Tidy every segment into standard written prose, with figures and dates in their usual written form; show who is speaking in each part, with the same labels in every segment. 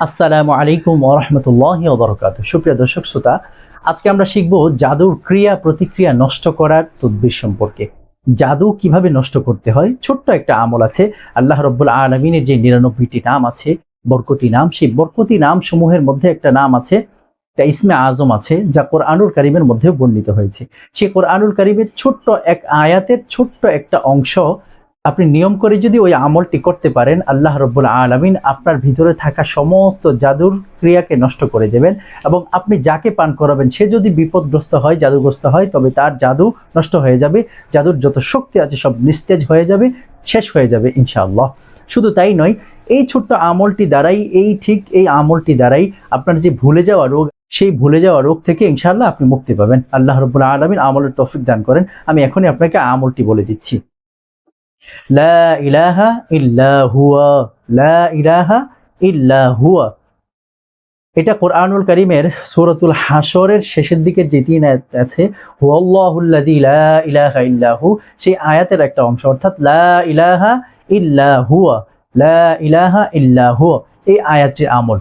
Speaker 1: আসসালামু আলাইকুম ওয়া রাহমাতুল্লাহি ওয়া বারাকাতুহু। সুপ্রিয় দর্শক শ্রোতা, আজকে আমরা শিখব জাদুর ক্রিয়া প্রতিক্রিয়া নষ্ট করার তদবির সম্পর্কে। জাদু কিভাবে নষ্ট করতে হয়, ছোট্ট একটা আমল আছে। আল্লাহ রাব্বুল আলামিনের যে 99টি নাম আছে, বরকতি নাম, সেই বরকতি নাম সমূহের মধ্যে একটা নাম আছে, একটা ইসমে আজম আছে, যা কোরআনুল কারীমের মধ্যে বর্ণিত হয়েছে। সেই কোরআনুল কারীমের ছোট্ট এক আয়াতের ছোট্ট একটা অংশ আপনি নিয়ম করে যদি ওই আমলটি করতে পারেন, আল্লাহ রাব্বুল আলামিন আপনার ভিতরে থাকা সমস্ত জাদুর ক্রিয়াকে নষ্ট করে দেবেন। এবং আপনি যাকে পান করাবেন সে যদি বিপদগ্রস্ত হয়, জাদুগ্রস্ত হয়, তবে তার জাদু নষ্ট হয়ে যাবে, জাদুর যত শক্তি আছে সব নিস্তেজ হয়ে যাবে, শেষ হয়ে যাবে ইনশাআল্লাহ। শুধু তাই নয়, এই ছোট্ট আমলটি দ্বারাই, এই আমলটি দ্বারাই আপনার যে ভুলে যাওয়া রোগ, সেই ভুলে যাওয়া রোগ থেকে ইনশাআল্লাহ আপনি মুক্তি পাবেন। আল্লাহ রাব্বুল আলামিন আমলের তৌফিক দান করেন। আমি এখনই আপনাকে আমলটি বলে দিচ্ছি। লা ইলাহা ইল্লা হুয়া, লা ইলাহা ইল্লা হুয়া। এটা কোরআনুল কারীমের সূরাতুল হাশরের শেষের দিকে যে ৩ আয়াত আছে, হুয়াল্লাহুল্লাযী লা ইলাহা ইল্লা হু, সেই আয়াতের একটা অংশ, অর্থাৎ লা ইলাহা ইল্লা হুয়া, লা ইলাহা ইল্লা হুয়া, এই আয়াতটির আমল।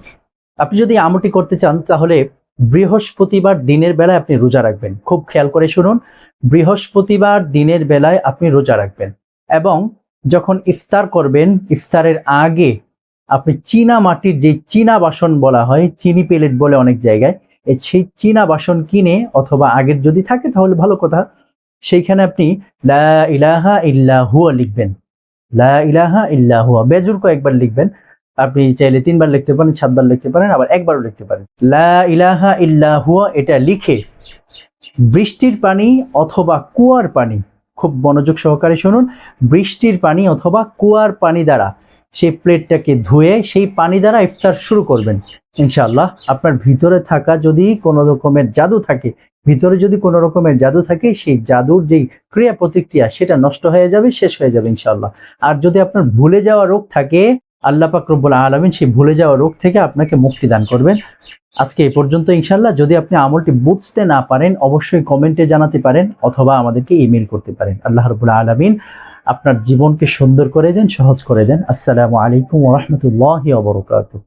Speaker 1: আপনি যদি আমলটি করতে চান তাহলে বৃহস্পতিবার দিনের বেলায় আপনি রোজা রাখবেন। খুব খেয়াল করে শুনুন, বৃহস্পতিবার দিনের বেলায় আপনি রোজা রাখবেন এবং যখন ইফতার করবেন, ইফতারের আগে আপনি চীনা মাটির, যে চীনা বাসন বলা হয়, চিনি প্লেট বলে অনেক জায়গায়, সেই চীনা বাসন কিনে, অথবা আগের যদি থাকে তাহলে ভালো কথা, সেইখানে আপনি লা ইলাহা ইল্লা হুয়া লিখবেন। লা ইলাহা ইল্লা হুয়া বেজুর কয়েকবার লিখবেন। আপনি চাইলে ৩ বার লিখতে পারেন, ৭ বার লিখতে পারেন, আবার একবারও লিখতে পারেন। লা ইলাহা ইল্লা হুয়া এটা লিখে বৃষ্টির পানি অথবা কুয়ার পানি, খুব মনোযোগ সহকারে শুনুন, বৃষ্টির পানি অথবা কুয়ার পানি দ্বারা সেই প্লেটটাকে ধুয়ে সেই পানি দ্বারা ইফতার শুরু করবেন। ইনশাআল্লাহ আপনার ভিতরে থাকা যদি কোনো রকমের জাদু থাকে, সেই জাদুর যেই ক্রিয়া প্রতিক্রিয়া সেটা নষ্ট হয়ে যাবে, শেষ হয়ে যাবে ইনশাআল্লাহ। আর যদি আপনার ভুলে যাওয়া রোগ থাকে, আল্লাহ পাক রব্বুল আলামিন সেই ভুলে যাওয়া রোগ থেকে আপনাকে মুক্তি দান করবেন। আজকে এই পর্যন্ত ইনশাআল্লাহ। যদি আপনি আমলটি বুঝতে না পারেন, অবশ্যই কমেন্টে জানাতে পারেন অথবা আমাদেরকে ইমেল করতে পারেন। আল্লাহ রাব্বুল আলামিন আপনার জীবনকে সুন্দর করে দেন, সহজ করে দেন। আসসালামু আলাইকুম ওয়া রাহমাতুল্লাহি ওয়া বারাকাতুহু।